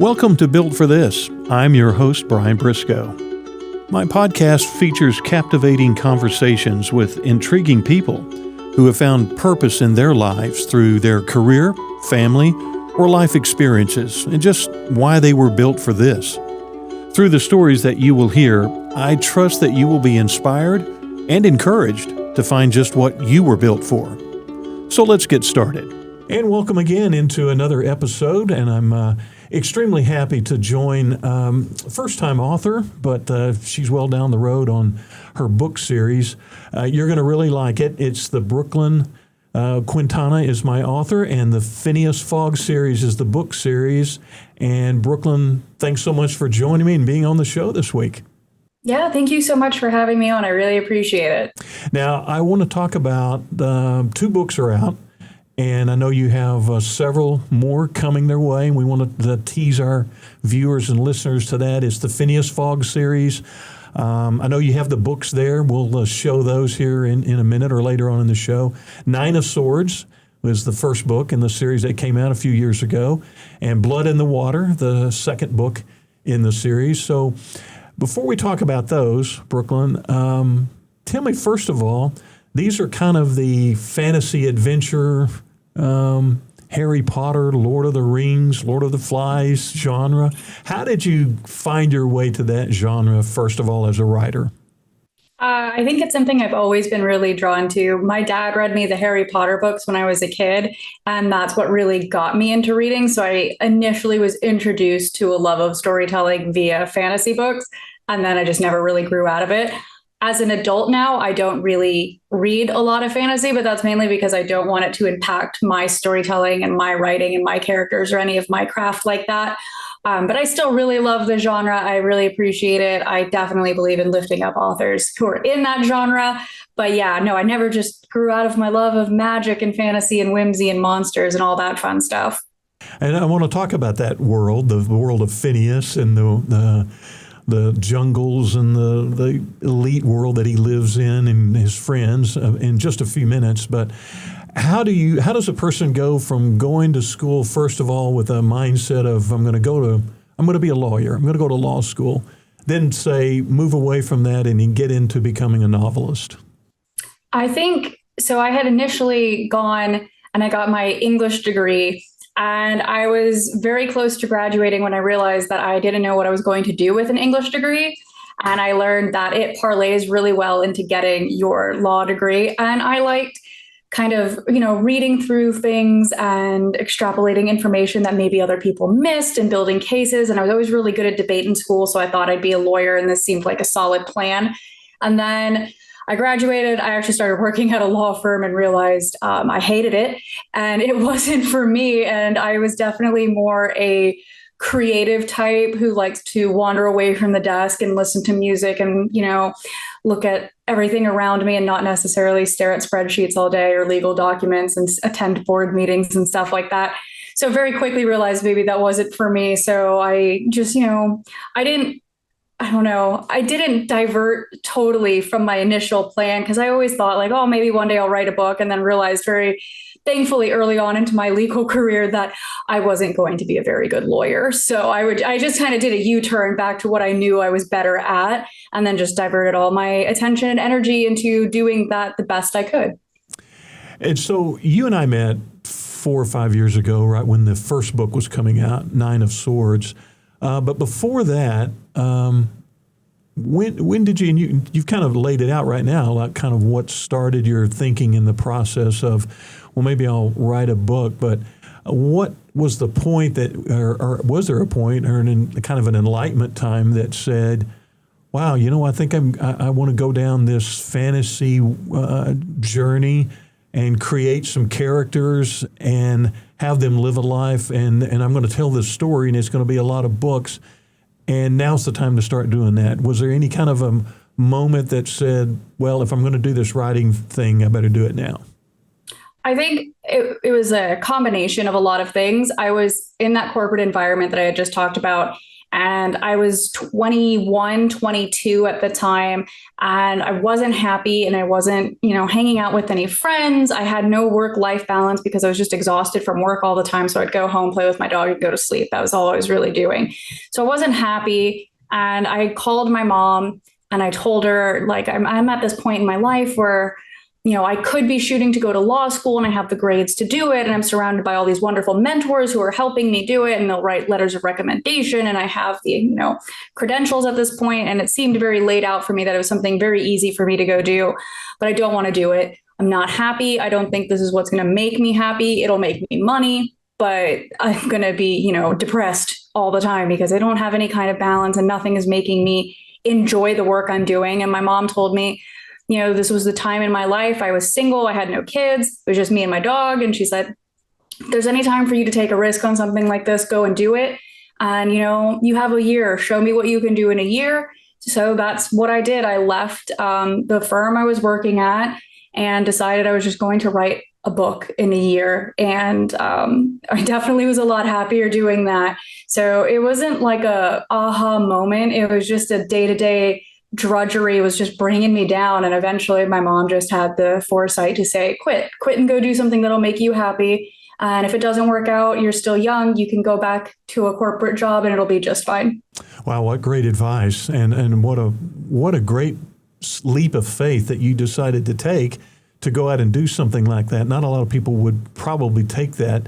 Welcome to Built for This. I'm your host, Brian Briscoe. My podcast features captivating conversations with intriguing people who have found purpose in their lives through their career, family, or life experiences, and just why they were built for this. Through the stories that you will hear, I trust that you will be inspired and encouraged to find just what you were built for. So let's get started. And welcome again into another episode, and I'm extremely happy to join first-time author, but she's well down the road on her book series. You're going to really like it. It's the Brooklyn Quintana is my author, and the Fynneas Fog series is the book series. And Brooklyn, thanks so much for joining me and being on the show this week. Yeah, thank you so much for having me on. I really appreciate it. Now, I want to talk about two books are out. And I know you have several more coming their way, and we want to tease our viewers and listeners to that. It's the Fynneas Fog series. I know you have the books there. We'll show those here in a minute or later on in the show. Nine of Swords was the first book in the series that came out a few years ago, and Blood in the Water, the second book in the series. So before we talk about those, Brooklyn, tell me, first of all, these are kind of the fantasy adventure, Harry Potter, Lord of the Rings, Lord of the Flies genre. How did you find your way to that genre, first of all, as a writer? I think it's something I've always been really drawn to. My dad read me the Harry Potter books when I was a kid, and that's what really got me into reading. So I initially was introduced to a love of storytelling via fantasy books, and then I just never really grew out of it. As an adult now, I don't really read a lot of fantasy, but that's mainly because I don't want it to impact my storytelling and my writing and my characters or any of my craft like that. But I still really love the genre. I really appreciate it. I definitely believe in lifting up authors who are in that genre. But yeah, no, I never just grew out of my love of magic and fantasy and whimsy and monsters and all that fun stuff. And I want to talk about that world, the world of Fynneas and the jungles and the elite world that he lives in and his friends in just a few minutes. But how does a person go from going to school, first of all, with a mindset of I'm going to be a lawyer, I'm going to go to law school, then say move away from that and get into becoming a novelist? I think so. I had initially gone and I got my English degree. And I was very close to graduating when I realized that I didn't know what I was going to do with an English degree. And I learned that it parlays really well into getting your law degree. And I liked kind of, reading through things and extrapolating information that maybe other people missed and building cases. And I was always really good at debate in school. So I thought I'd be a lawyer, and this seemed like a solid plan. And then I graduated. I actually started working at a law firm and realized I hated it, and it wasn't for me. And I was definitely more a creative type who likes to wander away from the desk and listen to music and, look at everything around me and not necessarily stare at spreadsheets all day or legal documents and attend board meetings and stuff like that. So very quickly realized maybe that wasn't for me. So I just, I didn't divert totally from my initial plan, because I always thought like, oh, maybe one day I'll write a book, and then realized very thankfully early on into my legal career that I wasn't going to be a very good lawyer. So I just kind of did a U-turn back to what I knew I was better at, and then just diverted all my attention and energy into doing that the best I could. And so you and I met 4 or 5 years ago, right when the first book was coming out, Nine of Swords. But before that, when did you, and you've kind of laid it out right now, like kind of what started your thinking in the process of, well, maybe I'll write a book, but what was the point that, or was there a point or kind of an enlightenment time that said, wow, I think I want to go down this fantasy journey and create some characters and have them live a life, and I'm going to tell this story, and it's going to be a lot of books, and now's the time to start doing that. Was there any kind of a moment that said, well, if I'm going to do this writing thing, I better do it now? I think it was a combination of a lot of things. I was in that corporate environment that I had just talked about, And I was 21, 22 at the time, and I wasn't happy and I wasn't, hanging out with any friends. I had no work-life balance because I was just exhausted from work all the time. So I'd go home, play with my dog, and go to sleep. That was all I was really doing. So I wasn't happy. And I called my mom and I told her, like, I'm at this point in my life where I could be shooting to go to law school and I have the grades to do it. And I'm surrounded by all these wonderful mentors who are helping me do it. And they'll write letters of recommendation. And I have the, credentials at this point. And it seemed very laid out for me that it was something very easy for me to go do, but I don't want to do it. I'm not happy. I don't think this is what's going to make me happy. It'll make me money, but I'm going to be, depressed all the time because I don't have any kind of balance and nothing is making me enjoy the work I'm doing. And my mom told me, this was the time in my life. I was single. I had no kids. It was just me and my dog. And she said, if there's any time for you to take a risk on something like this, go and do it. And, you have a year. Show me what you can do in a year. So that's what I did. I left the firm I was working at and decided I was just going to write a book in a year. And I definitely was a lot happier doing that. So it wasn't like a aha moment. It was just a day-to-day drudgery was just bringing me down. And eventually my mom just had the foresight to say, quit and go do something that'll make you happy. And if it doesn't work out, you're still young, you can go back to a corporate job and it'll be just fine. Wow, what great advice. And what a great leap of faith that you decided to take to go out and do something like that. Not a lot of people would probably take that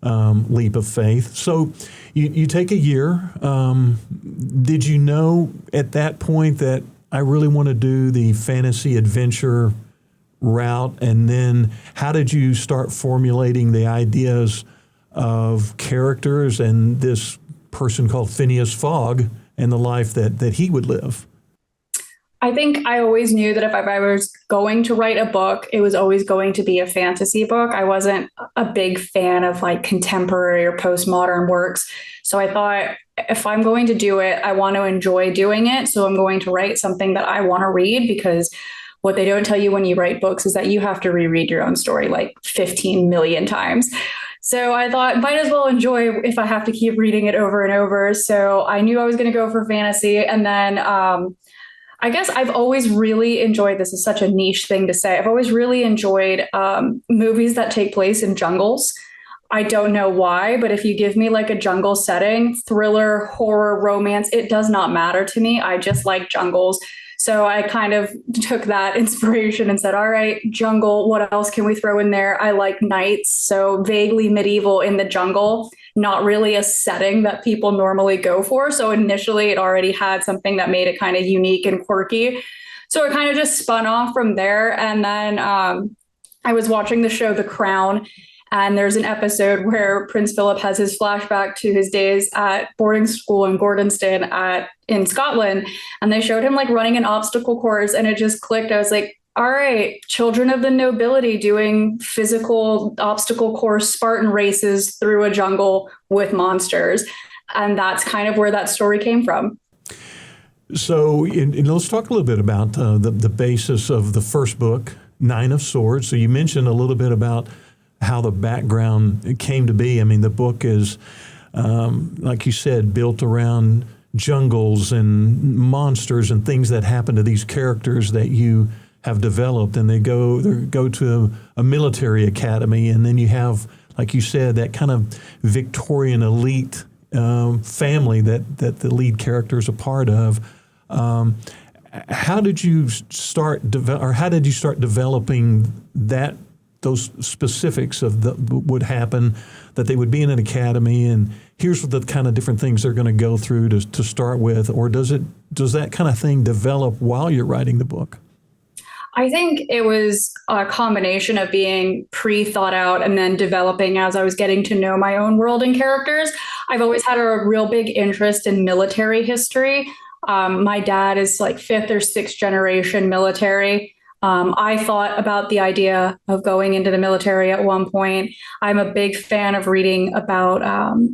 leap of faith. So you take a year. Did you know at that point that I really want to do the fantasy adventure route? And then how did you start formulating the ideas of characters and this person called Fynneas Fog and the life that he would live? I think I always knew that if I was going to write a book, it was always going to be a fantasy book. I wasn't a big fan of like contemporary or postmodern works. So I thought if I'm going to do it, I want to enjoy doing it. So I'm going to write something that I want to read, because what they don't tell you when you write books is that you have to reread your own story like 15 million times. So I thought, might as well enjoy if I have to keep reading it over and over. So I knew I was going to go for fantasy. And then I guess I've always really enjoyed, this is such a niche thing to say, I've always really enjoyed movies that take place in jungles. I don't know why, but if you give me like a jungle setting, thriller, horror, romance, it does not matter to me. I just like jungles. So I kind of took that inspiration and said, all right, jungle, what else can we throw in there? I like knights, so vaguely medieval in the jungle, not really a setting that people normally go for. So initially it already had something that made it kind of unique and quirky. So it kind of just spun off from there. And then I was watching the show The Crown, and there's an episode where Prince Philip has his flashback to his days at boarding school in Gordonston in Scotland. And they showed him like running an obstacle course, and it just clicked. I was like, all right, children of the nobility doing physical obstacle course Spartan races through a jungle with monsters. And that's kind of where that story came from. So let's talk a little bit about the basis of the first book, Nine of Swords. So you mentioned a little bit about how the background came to be. I mean, the book is, like you said, built around jungles and monsters and things that happen to these characters that you have developed. And they go to a military academy, and then you have, like you said, that kind of Victorian elite family that the lead character is a part of. How did you start developing those specifics of what would happen, that they would be in an academy, and here's the kind of different things they're going to go through to start with? Or does that kind of thing develop while you're writing the book? I think it was a combination of being pre-thought out and then developing as I was getting to know my own world and characters. I've always had a real big interest in military history. My dad is like 5th or 6th generation military. I thought about the idea of going into the military at one point. I'm a big fan of reading about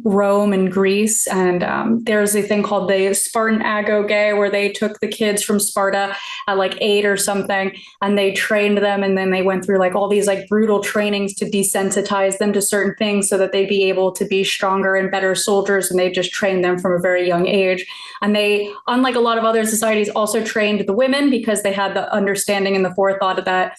Rome and Greece. And there's a thing called the Spartan Agoge, where they took the kids from Sparta at like 8 or something, and they trained them. And then they went through like all these like brutal trainings to desensitize them to certain things so that they'd be able to be stronger and better soldiers. And they just trained them from a very young age. And they, unlike a lot of other societies, also trained the women because they had the understanding and the forethought of that,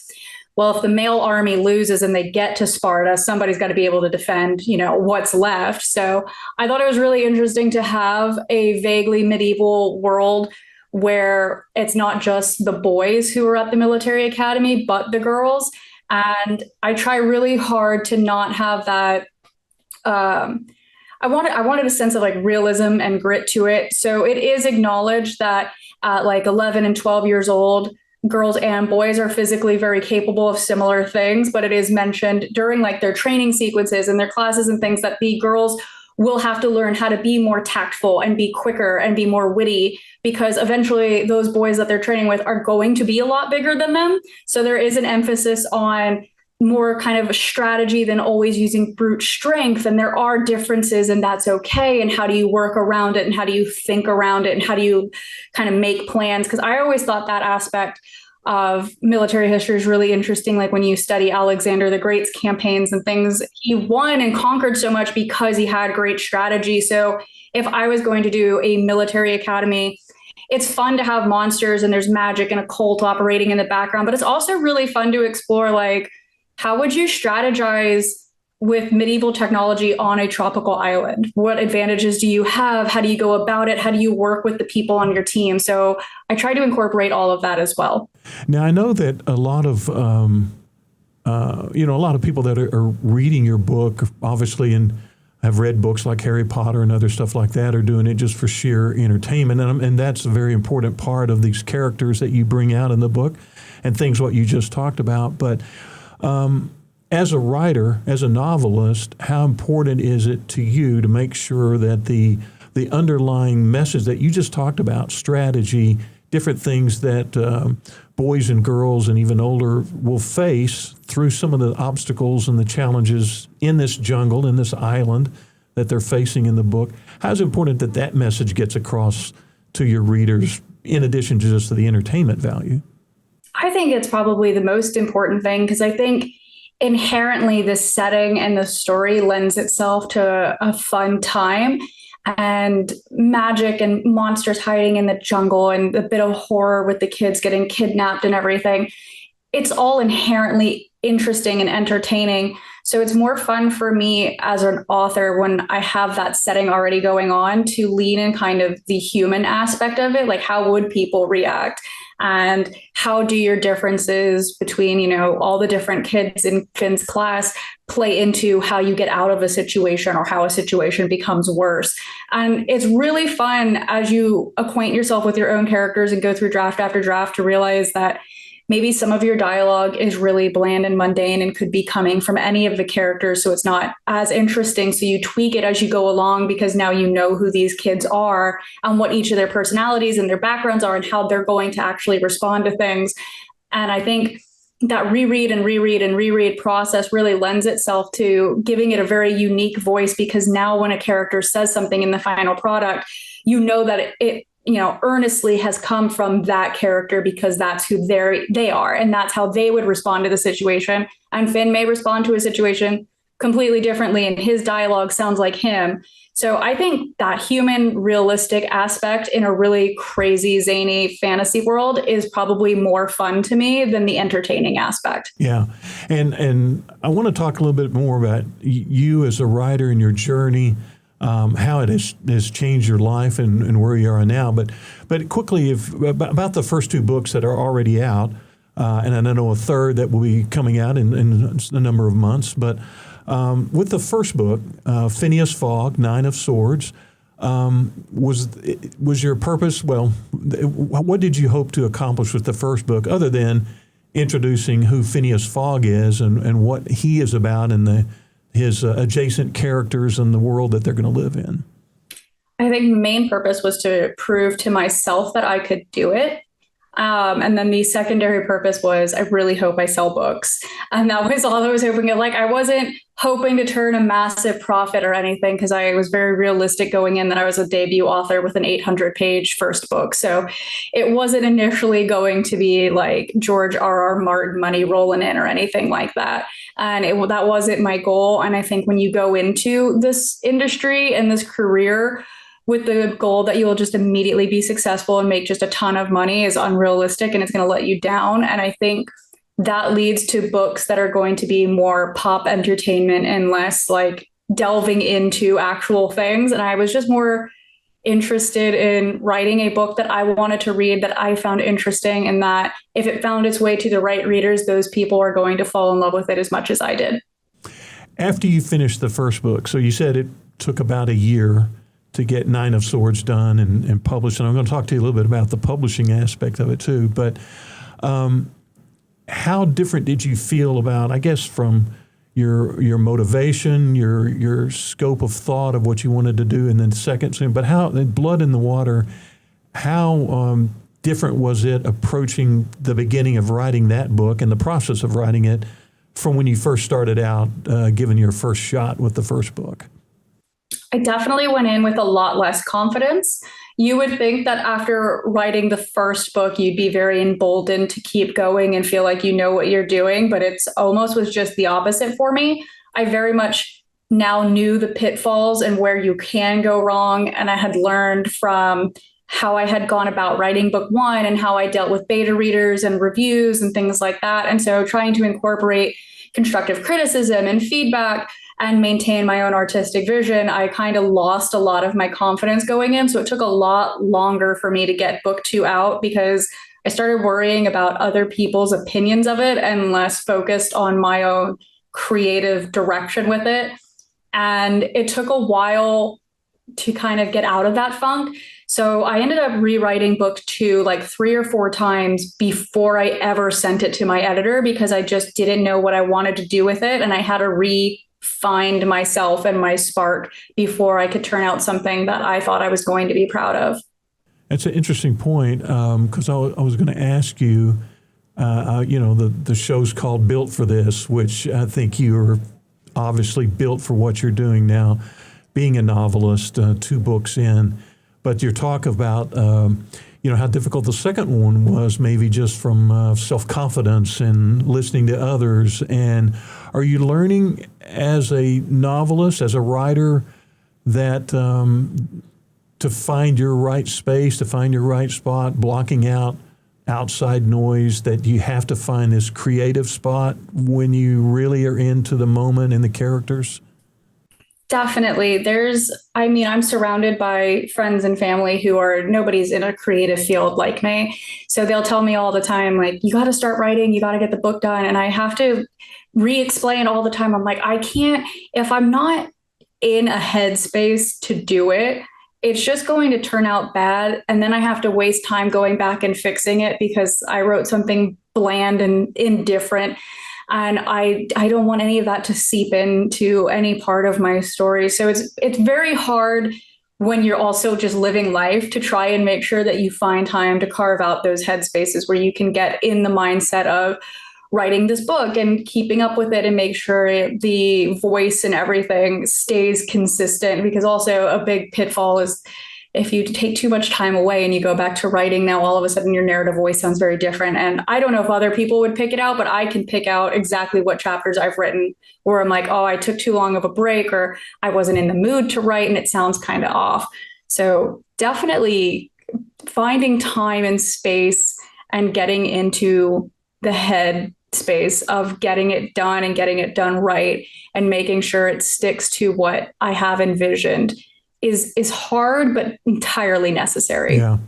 well, if the male army loses and they get to Sparta, somebody's got to be able to defend, what's left. So I thought it was really interesting to have a vaguely medieval world where it's not just the boys who are at the military academy, but the girls. And I try really hard to not have that. I wanted a sense of like realism and grit to it. So it is acknowledged that at like 11 and 12 years old, girls and boys are physically very capable of similar things, but it is mentioned during like their training sequences and their classes and things that the girls will have to learn how to be more tactful and be quicker and be more witty, because eventually those boys that they're training with are going to be a lot bigger than them. So there is an emphasis on more kind of a strategy than always using brute strength. And there are differences, and that's okay. And how do you work around it? And how do you think around it? And how do you kind of make plans? Because I always thought that aspect of military history is really interesting. Like when you study Alexander the Great's campaigns and things, he won and conquered so much because he had great strategy. So if I was going to do a military academy, it's fun to have monsters and there's magic and a cult operating in the background, but it's also really fun to explore, like, how would you strategize with medieval technology on a tropical island? What advantages do you have? How do you go about it? How do you work with the people on your team? So I try to incorporate all of that as well. Now, I know that a lot of, a lot of people that are reading your book, obviously, and have read books like Harry Potter and other stuff like that, are doing it just for sheer entertainment. And that's a very important part of these characters that you bring out in the book and things what you just talked about. But as a writer, as a novelist, how important is it to you to make sure that the underlying message that you just talked about, strategy, different things that boys and girls and even older will face through some of the obstacles and the challenges in this jungle, in this island that they're facing in the book, how is it important that that message gets across to your readers in addition to just the entertainment value? I think it's probably the most important thing, because I think inherently the setting and the story lends itself to a fun time, and magic and monsters hiding in the jungle and a bit of horror with the kids getting kidnapped and everything. It's all inherently interesting and entertaining. So it's more fun for me as an author when I have that setting already going on to lean in kind of the human aspect of it. Like, how would people react? And how do your differences between, all the different kids in Finn's class play into how you get out of a situation or how a situation becomes worse? And it's really fun as you acquaint yourself with your own characters and go through draft after draft to realize that maybe some of your dialogue is really bland and mundane and could be coming from any of the characters, so it's not as interesting. So you tweak it as you go along, because now you know who these kids are and what each of their personalities and their backgrounds are and how they're going to actually respond to things. And I think that reread process really lends itself to giving it a very unique voice, because now when a character says something in the final product, you know that it earnestly has come from that character, because that's who they are. And that's how they would respond to the situation. And Finn may respond to a situation completely differently, and his dialogue sounds like him. So I think that human, realistic aspect in a really crazy, zany fantasy world is probably more fun to me than the entertaining aspect. Yeah. And I want to talk a little bit more about you as a writer and your journey, how it has changed your life and where you are now. But quickly, about the first 2 books that are already out, and I know a third that will be coming out in a number of months. But with the first book, Fynneas Fog, 9 of Swords, was your purpose, what did you hope to accomplish with the first book, other than introducing who Fynneas Fog is and what he is about and his adjacent characters and the world that they're going to live in? I think the main purpose was to prove to myself that I could do it. And then the secondary purpose was, I really hope I sell books. And that was all I was hoping. Like, I wasn't hoping to turn a massive profit or anything, because I was very realistic going in that I was a debut author with an 800-page first book. So it wasn't initially going to be like George R.R. Martin money rolling in or anything like that. And that wasn't my goal. And I think when you go into this industry and this career with the goal that you will just immediately be successful and make just a ton of money is unrealistic, and it's going to let you down. And I think that leads to books that are going to be more pop entertainment and less like delving into actual things. And I was just more interested in writing a book that I wanted to read, that I found interesting, and that if it found its way to the right readers, those people are going to fall in love with it as much as I did. After you finished the first book, so you said it took about a year to get Nine of Swords done and published. And I'm going to talk to you a little bit about the publishing aspect of it too. But how different did you feel about, I guess, from your motivation, your scope of thought of what you wanted to do, and then second, but how Blood in the Water, how different was it approaching the beginning of writing that book and the process of writing it from when you first started out, given your first shot with the first book? I definitely went in with a lot less confidence. You would think that after writing the first book, you'd be very emboldened to keep going and feel like you know what you're doing, but it's almost was just the opposite for me. I very much now knew the pitfalls and where you can go wrong. And I had learned from how I had gone about writing book one and how I dealt with beta readers and reviews and things like that. And so trying to incorporate constructive criticism and feedback and maintain my own artistic vision, I kind of lost a lot of my confidence going in. So it took a lot longer for me to get book two out, because I started worrying about other people's opinions of it and less focused on my own creative direction with it. And it took a while to kind of get out of that funk. So I ended up rewriting book two like 3 or 4 times before I ever sent it to my editor, because I just didn't know what I wanted to do with it. And I had to find myself and my spark before I could turn out something that I thought I was going to be proud of. That's an interesting point, because I was going to ask you, the show's called Built for This, which I think you're obviously built for what you're doing now, being a novelist, 2 books in. But your talk about, how difficult the second one was, maybe just from self-confidence and listening to others. And are you learning as a novelist, as a writer, that to find your right space, to find your right spot, blocking out outside noise, that you have to find this creative spot when you really are into the moment and the characters? Definitely. I'm surrounded by friends and family nobody's in a creative field like me. So they'll tell me all the time, like, you got to start writing, you got to get the book done. And I have to re-explain all the time. I'm like, I can't, if I'm not in a headspace to do it, it's just going to turn out bad. And then I have to waste time going back and fixing it because I wrote something bland and indifferent. And I don't want any of that to seep into any part of my story. So it's very hard when you're also just living life to try and make sure that you find time to carve out those headspaces where you can get in the mindset of writing this book and keeping up with it and make sure the voice and everything stays consistent. Because also a big pitfall is if you take too much time away and you go back to writing, now all of a sudden your narrative voice sounds very different. And I don't know if other people would pick it out, but I can pick out exactly what chapters I've written where I'm like, oh, I took too long of a break, or I wasn't in the mood to write and it sounds kind of off. So definitely finding time and space and getting into the head space of getting it done and getting it done right and making sure it sticks to what I have envisioned is hard, but entirely necessary. Yeah.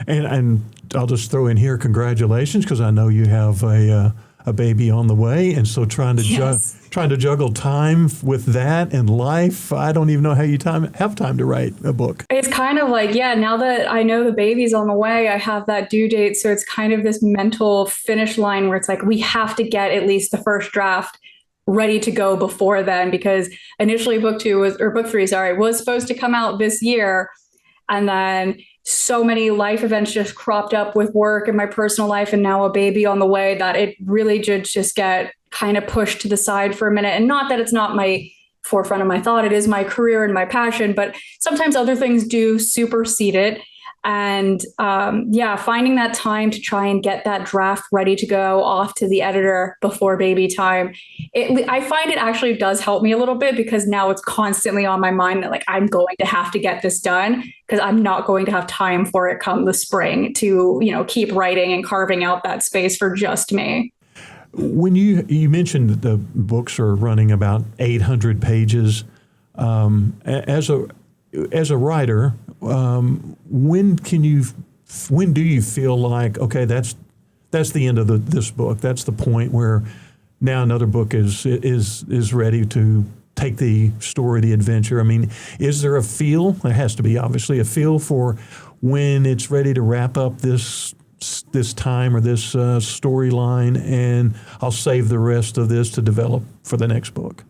And I'll just throw in here, congratulations, because I know you have a baby on the way. And so trying to juggle time with that and life, I don't even know how you have time to write a book. It's kind of like, now that I know the baby's on the way, I have that due date. So it's kind of this mental finish line where it's like, we have to get at least the first draft ready to go before then, because initially book three was supposed to come out this year. And then so many life events just cropped up with work and my personal life and now a baby on the way that it really did just get kind of pushed to the side for a minute. And not that it's not my forefront of my thought, it is my career and my passion, but sometimes other things do supersede it. And finding that time to try and get that draft ready to go off to the editor before baby time, I find it actually does help me a little bit because now it's constantly on my mind that like I'm going to have to get this done because I'm not going to have time for it come the spring to, keep writing and carving out that space for just me. When you mentioned that the books are running about 800 pages, as a writer, when do you feel like, okay, that's the end of this book? That's the point where now another book is ready to take the story, the adventure. I mean, is there a feel? There has to be obviously a feel for when it's ready to wrap up this time or this storyline, and I'll save the rest of this to develop for the next book.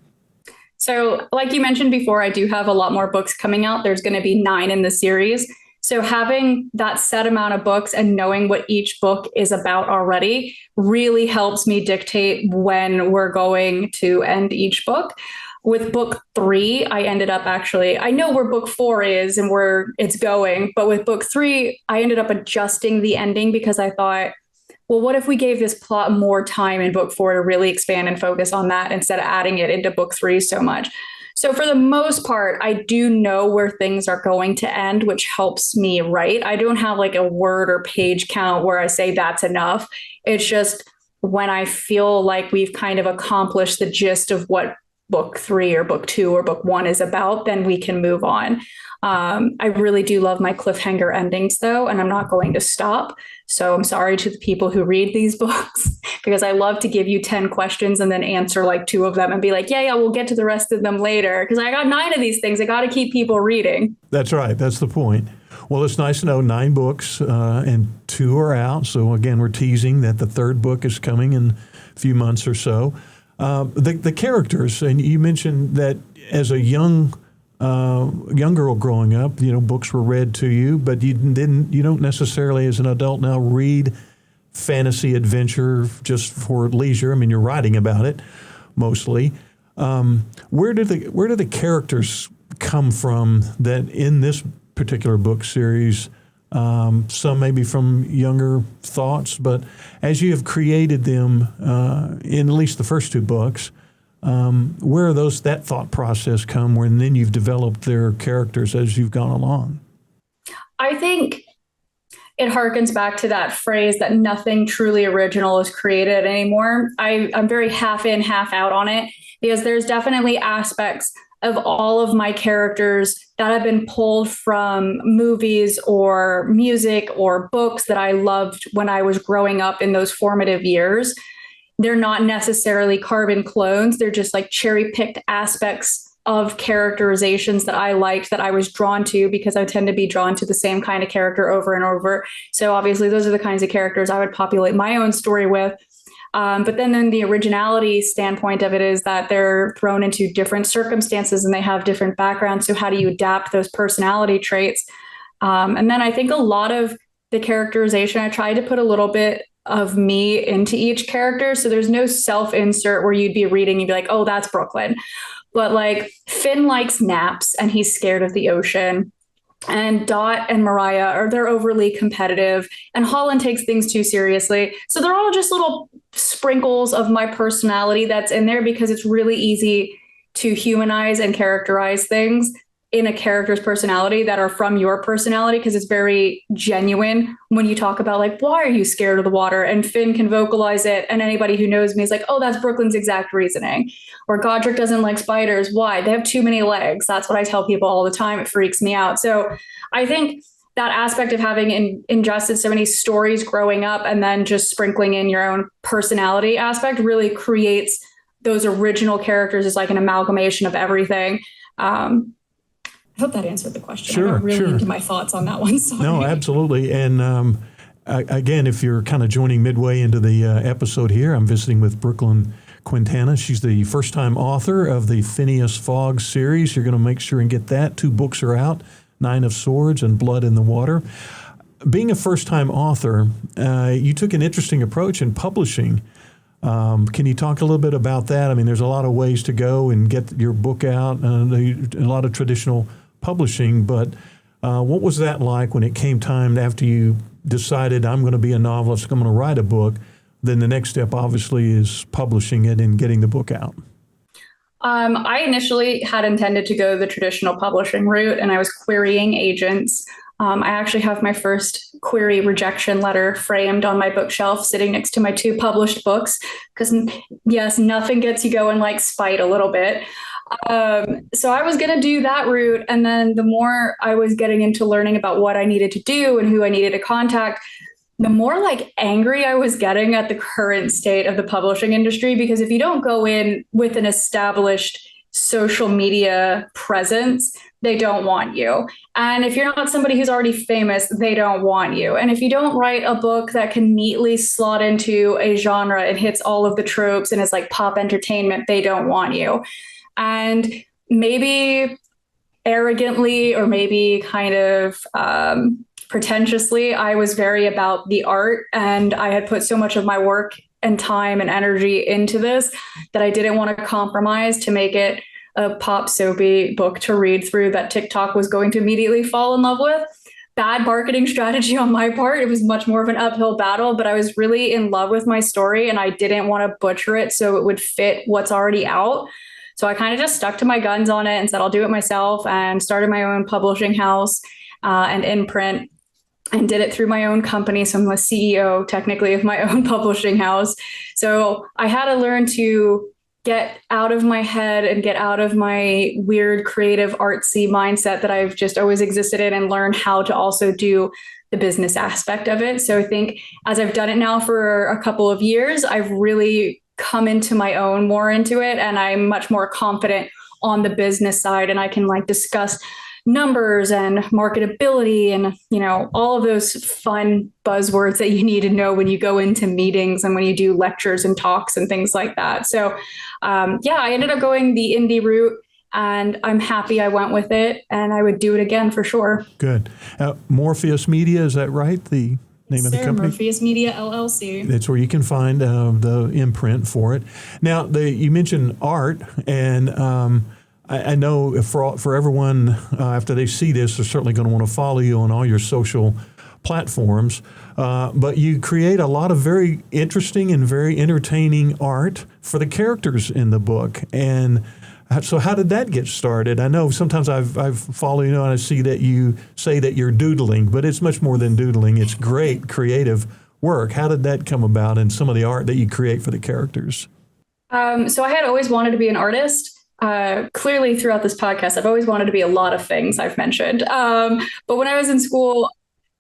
So like you mentioned before, I do have a lot more books coming out. There's going to be 9 in the series. So having that set amount of books and knowing what each book is about already really helps me dictate when we're going to end each book. With book 3, I ended up I know where book 4 is and where it's going, but with book 3, I ended up adjusting the ending because I thought, well, what if we gave this plot more time in book 4 to really expand and focus on that instead of adding it into book 3 so much? So for the most part, I do know where things are going to end, which helps me write. I don't have like a word or page count where I say that's enough. It's just when I feel like we've kind of accomplished the gist of what book 3 or book 2 or book 1 is about, then we can move on. I really do love my cliffhanger endings, though, and I'm not going to stop. So I'm sorry to the people who read these books because I love to give you 10 questions and then answer like 2 of them and be like, yeah, we'll get to the rest of them later because I got 9 of these things. I got to keep people reading. That's right. That's the point. Well, it's nice to know 9 books and 2 are out. So again, we're teasing that the 3rd book is coming in a few months or so. The characters, and you mentioned that as a young girl growing up, books were read to you, but you don't necessarily as an adult now read fantasy adventure just for leisure. I mean, you're writing about it mostly. Where do the characters come from that in this particular book series? Some maybe from younger thoughts, but as you have created them in at least the first 2 books, where that thought process come when then you've developed their characters as you've gone along? I think it harkens back to that phrase that nothing truly original is created anymore. I'm very half in, half out on it because there's definitely aspects of all of my characters that have been pulled from movies or music or books that I loved when I was growing up in those formative years. They're not necessarily carbon clones. They're just like cherry-picked aspects of characterizations that I liked, that I was drawn to because I tend to be drawn to the same kind of character over and over. So obviously those are the kinds of characters I would populate my own story with. But then the originality standpoint of it is that they're thrown into different circumstances and they have different backgrounds. So how do you adapt those personality traits? And then I think a lot of the characterization, I tried to put a little bit of me into each character. So there's no self-insert where you'd be reading, you'd be like, oh, that's Brooklyn. But like Finn likes naps and he's scared of the ocean. And Dot and Mariah they're overly competitive, and Holland takes things too seriously. So they're all just little sprinkles of my personality that's in there because it's really easy to humanize and characterize things in a character's personality that are from your personality because it's very genuine when you talk about like, why are you scared of the water? And Finn can vocalize it. And anybody who knows me is like, oh, that's Brooklyn's exact reasoning. Or Godric doesn't like spiders. Why? They have too many legs. That's what I tell people all the time. It freaks me out. So I think that aspect of having ingested so many stories growing up and then just sprinkling in your own personality aspect really creates those original characters as like an amalgamation of everything. I hope that answered the question. Sure, I got really into my thoughts on that one. Sorry. No, absolutely. And again, if you're kind of joining midway into the episode here, I'm visiting with Brooklyn Quintana. She's the first-time author of the Fynneas Fog series. You're going to make sure and get that. 2 books are out. Nine of Swords, and Blood in the Water. Being a first-time author, you took an interesting approach in publishing. Can you talk a little bit about that? I mean, there's a lot of ways to go and get your book out, a lot of traditional publishing, but what was that like when it came time after you decided, I'm going to be a novelist, I'm going to write a book? Then the next step, obviously, is publishing it and getting the book out. I initially had intended to go the traditional publishing route, and I was querying agents. I actually have my first query rejection letter framed on my bookshelf, sitting next to my 2 published books, because yes, nothing gets you going like spite a little bit. So I was going to do that route. And then the more I was getting into learning about what I needed to do and who I needed to contact, the more like angry I was getting at the current state of the publishing industry. Because if you don't go in with an established social media presence, they don't want you. And if you're not somebody who's already famous, they don't want you. And if you don't write a book that can neatly slot into a genre and hits all of the tropes and is like pop entertainment, they don't want you. And maybe arrogantly, or maybe kind of pretentiously, I was very about the art, and I had put so much of my work and time and energy into this that I didn't want to compromise to make it a pop soapy book to read through that TikTok was going to immediately fall in love with. Bad marketing strategy on my part. It was much more of an uphill battle, but I was really in love with my story and I didn't want to butcher it so it would fit what's already out. So I kind of just stuck to my guns on it and said, I'll do it myself, and started my own publishing house and imprint, and did it through my own company. So I'm the CEO technically of my own publishing house. So I had to learn to get out of my head and get out of my weird creative artsy mindset that I've just always existed in, and learn how to also do the business aspect of it. So I think as I've done it now for a couple of years, I've really come into my own more into it, and I'm much more confident on the business side, and I can like discuss numbers and marketability and, you know, all of those fun buzzwords that you need to know when you go into meetings and when you do lectures and talks and things like that. So I ended up going the indie route, and I'm happy I went with it, and I would do it again for sure. Good. Morpheus Media, is that right? The name of the company? Morpheus Media LLC. That's where you can find the imprint for it. Now, you mentioned art, and I know for everyone, after they see this, they're certainly going to want to follow you on all your social platforms. But you create a lot of very interesting and very entertaining art for the characters in the book. And so how did that get started? I know sometimes I've followed you, and I see that you say that you're doodling, but it's much more than doodling. It's great creative work. How did that come about, and some of the art that you create for the characters? So I had always wanted to be an artist. Clearly throughout this podcast, I've always wanted to be a lot of things I've mentioned. But when I was in school,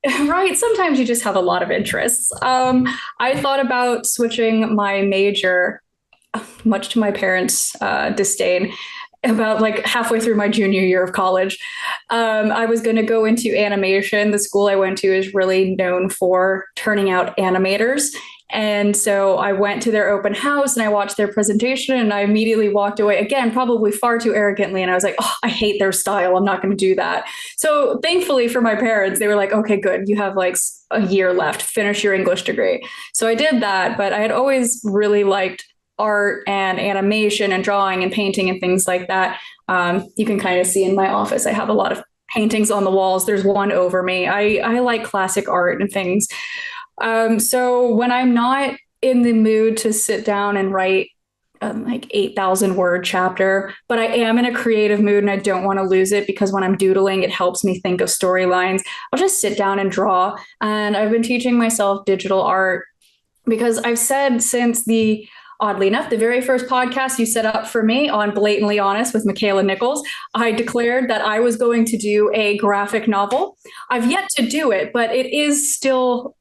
right, sometimes you just have a lot of interests. I thought about switching my major, much to my parents' disdain, about like halfway through my junior year of college. I was going to go into animation. The school I went to is really known for turning out animators. And so I went to their open house and I watched their presentation, and I immediately walked away, again, probably far too arrogantly. And I was like, oh, I hate their style. I'm not going to do that. So thankfully for my parents, they were like, okay, good. You have like a year left, finish your English degree. So I did that, but I had always really liked art and animation and drawing and painting and things like that. You can kind of see in my office, I have a lot of paintings on the walls. There's one over me. I like classic art and things. So when I'm not in the mood to sit down and write like 8,000 word chapter, but I am in a creative mood and I don't want to lose it, because when I'm doodling, it helps me think of storylines. I'll just sit down and draw. And I've been teaching myself digital art because I've said since oddly enough, the very first podcast you set up for me on Blatantly Honest with Michaela Nichols, I declared that I was going to do a graphic novel. I've yet to do it, but it is still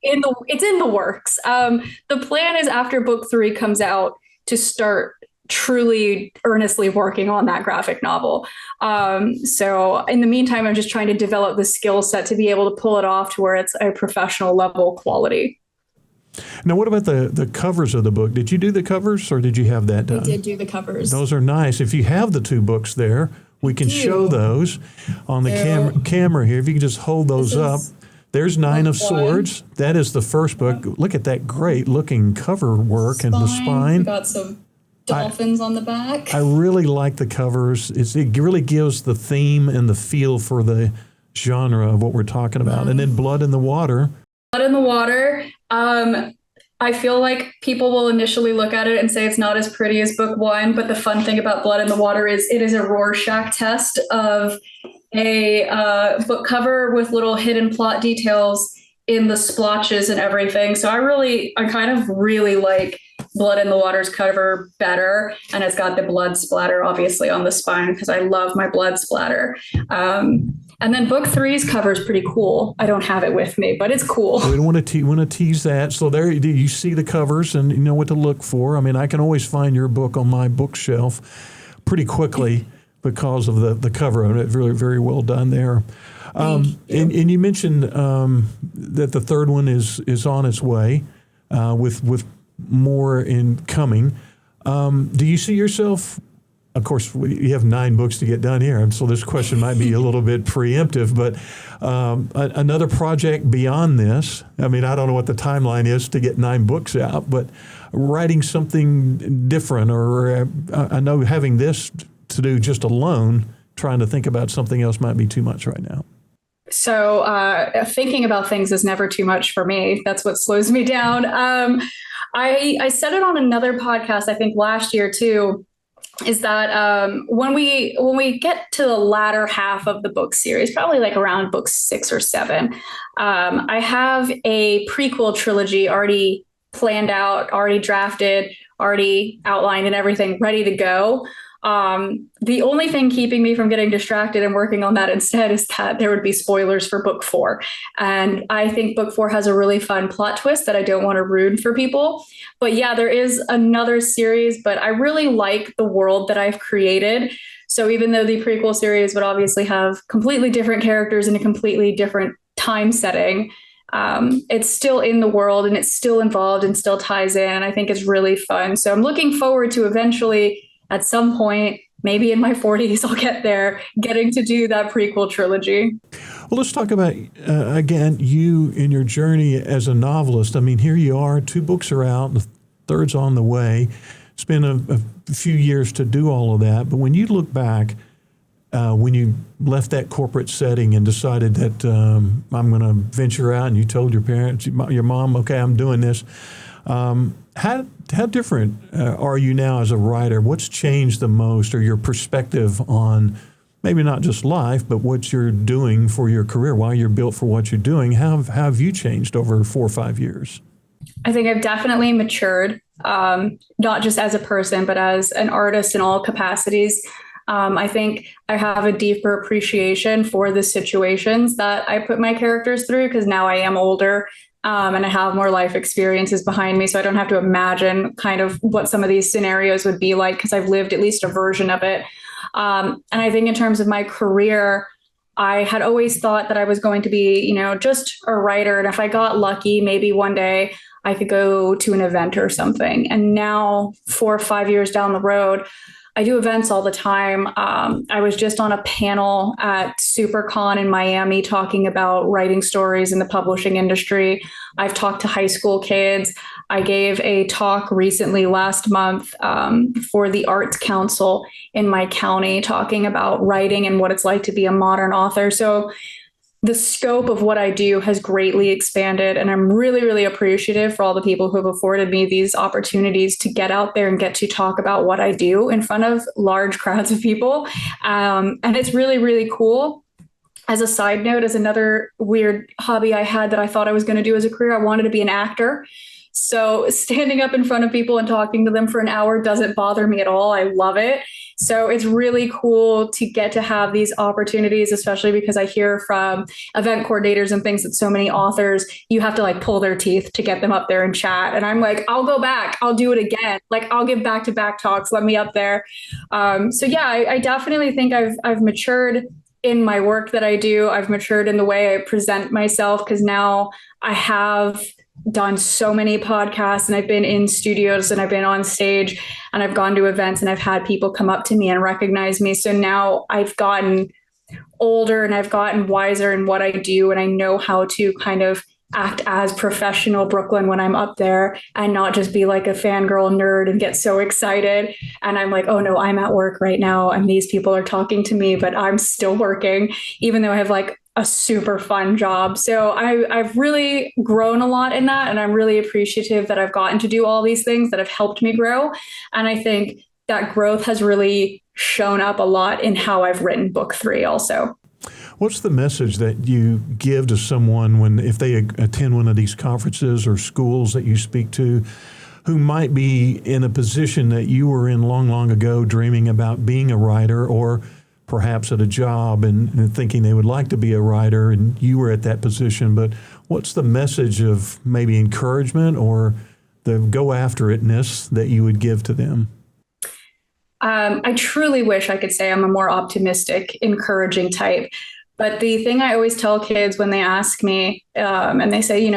it's in the works. The plan is after book 3 comes out to start truly earnestly working on that graphic novel. So in the meantime, I'm just trying to develop the skill set to be able to pull it off to where it's a professional level quality. Now, what about the covers of the book? Did you do the covers, or did you have that done? I did do the covers. Those are nice. If you have the 2 books there, We can show those on the camera here. If you can just hold those up. There's Nine of Swords. That is the first book. Look at that great looking cover work and the spine. We got some dolphins on the back. I really like the covers. It really gives the theme and the feel for the genre of what we're talking about. And then Blood in the Water. Blood in the Water. I feel like people will initially look at it and say it's not as pretty as book one, but the fun thing about Blood in the Water is it is a Rorschach test of a book cover with little hidden plot details in the splotches and everything. So I kind of really like Blood in the Water's cover better. And it's got the blood splatter, obviously, on the spine because I love my blood splatter. And then book three's cover is pretty cool. I don't have it with me, but it's cool. We don't want to tease that. So there you see the covers and you know what to look for. I mean, I can always find your book on my bookshelf pretty quickly because of the cover of it. Very, very well done there. And you mentioned that the third one is on its way with more in coming. Do you see yourself? Of course, you have 9 books to get done here, and so this question might be a little bit preemptive, but another project beyond this, I mean, I don't know what the timeline is to get 9 books out, but writing something different, or I know having this to do just alone, trying to think about something else might be too much right now. So thinking about things is never too much for me. That's what slows me down. I said it on another podcast, I think last year too, is that when we get to the latter half of the book series, probably like around book 6 or 7, I have a prequel trilogy already planned out, already drafted, already outlined and everything ready to go. The only thing keeping me from getting distracted and working on that instead is that there would be spoilers for book 4. And I think book 4 has a really fun plot twist that I don't want to ruin for people. But yeah, there is another series, but I really like the world that I've created. So even though the prequel series would obviously have completely different characters in a completely different time setting, it's still in the world and it's still involved and still ties in. And I think it's really fun. So I'm looking forward to eventually, at some point, maybe in my 40s, I'll get there, getting to do that prequel trilogy. Well, let's talk about, again, you in your journey as a novelist. I mean, here you are, 2 books are out, the third's on the way. It's been a few years to do all of that. But when you look back, when you left that corporate setting and decided that I'm going to venture out, and you told your parents, your mom, okay, I'm doing this, how different are you now as a writer? What's changed the most, or your perspective on maybe not just life, but what you're doing for your career, why you're built for what you're doing? How have you changed over 4 or 5 years? I think I've definitely matured, not just as a person, but as an artist in all capacities. I think I have a deeper appreciation for the situations that I put my characters through, because now I am older. And I have more life experiences behind me, so I don't have to imagine kind of what some of these scenarios would be like, because I've lived at least a version of it. And I think in terms of my career, I had always thought that I was going to be, just a writer. And if I got lucky, maybe one day I could go to an event or something. And now 4 or 5 years down the road, I do events all the time. I was just on a panel at SuperCon in Miami talking about writing stories in the publishing industry. I've talked to high school kids. I gave a talk recently last month for the Arts Council in my county talking about writing and what it's like to be a modern author. So the scope of what I do has greatly expanded, and I'm really, really appreciative for all the people who have afforded me these opportunities to get out there and get to talk about what I do in front of large crowds of people. And it's really, really cool. As a side note, as another weird hobby I had that I thought I was going to do as a career, I wanted to be an actor. So standing up in front of people and talking to them for an hour doesn't bother me at all. I love it. So it's really cool to get to have these opportunities, especially because I hear from event coordinators and things that so many authors, you have to pull their teeth to get them up there and chat. And I'm like, I'll go back. I'll do it again. I'll give back-to-back talks. Let me up there. So yeah, I definitely think I've matured in my work that I do. I've matured in the way I present myself, because now I have done so many podcasts, and I've been in studios, and I've been on stage, and I've gone to events, and I've had people come up to me and recognize me. So now I've gotten older and I've gotten wiser in what I do, and I know how to kind of act as professional Brooklyn when I'm up there, and not just be like a fangirl nerd and get so excited. And I'm like, oh no, I'm at work right now and these people are talking to me, but I'm still working, even though I have like a super fun job. So I've really grown a lot in that. And I'm really appreciative that I've gotten to do all these things that have helped me grow. And I think that growth has really shown up a lot in how I've written book 3 also. What's the message that you give to someone if they attend one of these conferences or schools that you speak to, who might be in a position that you were in long, long ago, dreaming about being a writer, or perhaps at a job and thinking they would like to be a writer and you were at that position? But what's the message of maybe encouragement or the go after itness that you would give to them? I truly wish I could say I'm a more optimistic, encouraging type. But the thing I always tell kids when they ask me, and they say,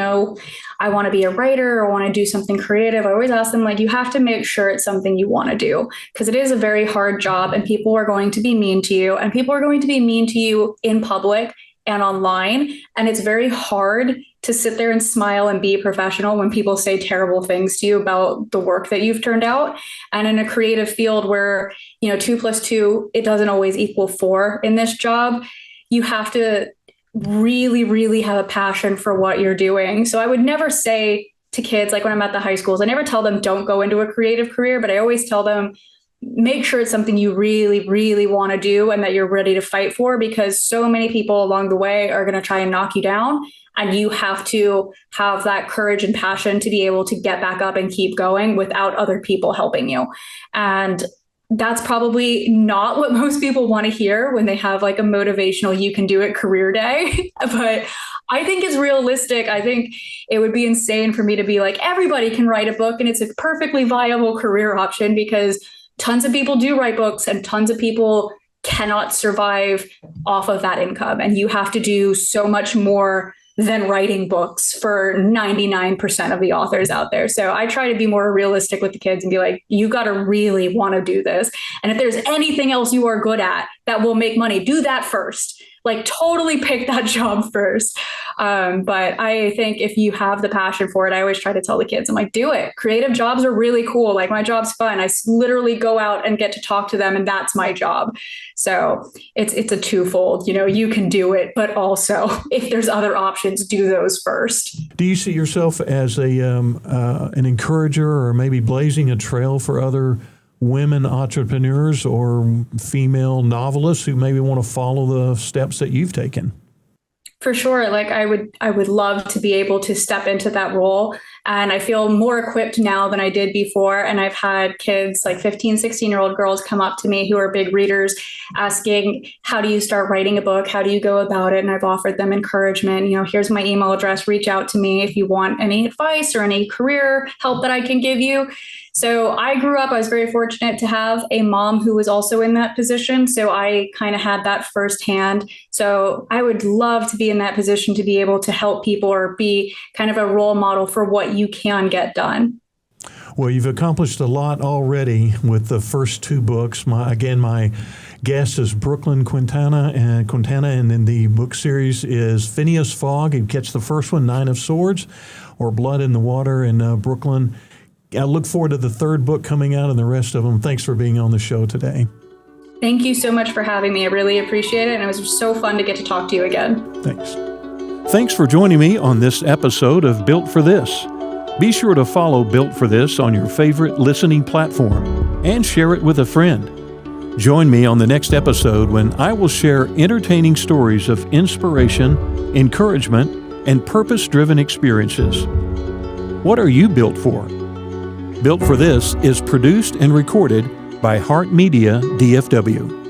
I want to be a writer or want to do something creative, I always ask them, like, you have to make sure it's something you want to do, because it is a very hard job and people are going to be mean to you, and people are going to be mean to you in public and online. And it's very hard to sit there and smile and be professional when people say terrible things to you about the work that you've turned out. And in a creative field where, 2 + 2, it doesn't always equal 4 in this job, you have to really, really have a passion for what you're doing. So I would never say to kids, like when I'm at the high schools, I never tell them don't go into a creative career, but I always tell them, make sure it's something you really, really want to do and that you're ready to fight for, because so many people along the way are going to try and knock you down. And you have to have that courage and passion to be able to get back up and keep going without other people helping you. And that's probably not what most people want to hear when they have like a motivational, you can do it career day. But I think it's realistic. I think it would be insane for me to be like, everybody can write a book and it's a perfectly viable career option, because tons of people do write books and tons of people cannot survive off of that income. And you have to do so much more than writing books for 99% of the authors out there. So I try to be more realistic with the kids and be like, you got to really want to do this. And if there's anything else you are good at that will make money, do that first. Like totally pick that job first. But I think if you have the passion for it, I always try to tell the kids, I'm like, do it. Creative jobs are really cool. Like my job's fun. I literally go out and get to talk to them, and that's my job. So it's a twofold, you can do it, but also if there's other options, do those first. Do you see yourself as an encourager, or maybe blazing a trail for other women entrepreneurs or female novelists who maybe want to follow the steps that you've taken? For sure. Like I would love to be able to step into that role. And I feel more equipped now than I did before. And I've had kids, like 15, 16-year-old girls, come up to me who are big readers asking, how do you start writing a book? How do you go about it? And I've offered them encouragement. Here's my email address. Reach out to me if you want any advice or any career help that I can give you. So I was very fortunate to have a mom who was also in that position. So I kind of had that firsthand. So I would love to be in that position to be able to help people or be kind of a role model for what you can get done. Well, you've accomplished a lot already with the first 2 books. My guest is Brooklyn Quintana, and then the book series is Fynneas Fog. You catch the first one, 9 of Swords, or Blood in the Water in Brooklyn. I look forward to the 3rd book coming out and the rest of them. Thanks for being on the show today. Thank you so much for having me. I really appreciate it. And it was so fun to get to talk to you again. Thanks. Thanks for joining me on this episode of Built for This. Be sure to follow Built for This on your favorite listening platform and share it with a friend. Join me on the next episode when I will share entertaining stories of inspiration, encouragement, and purpose-driven experiences. What are you built for? Built for This is produced and recorded by Heart Media DFW.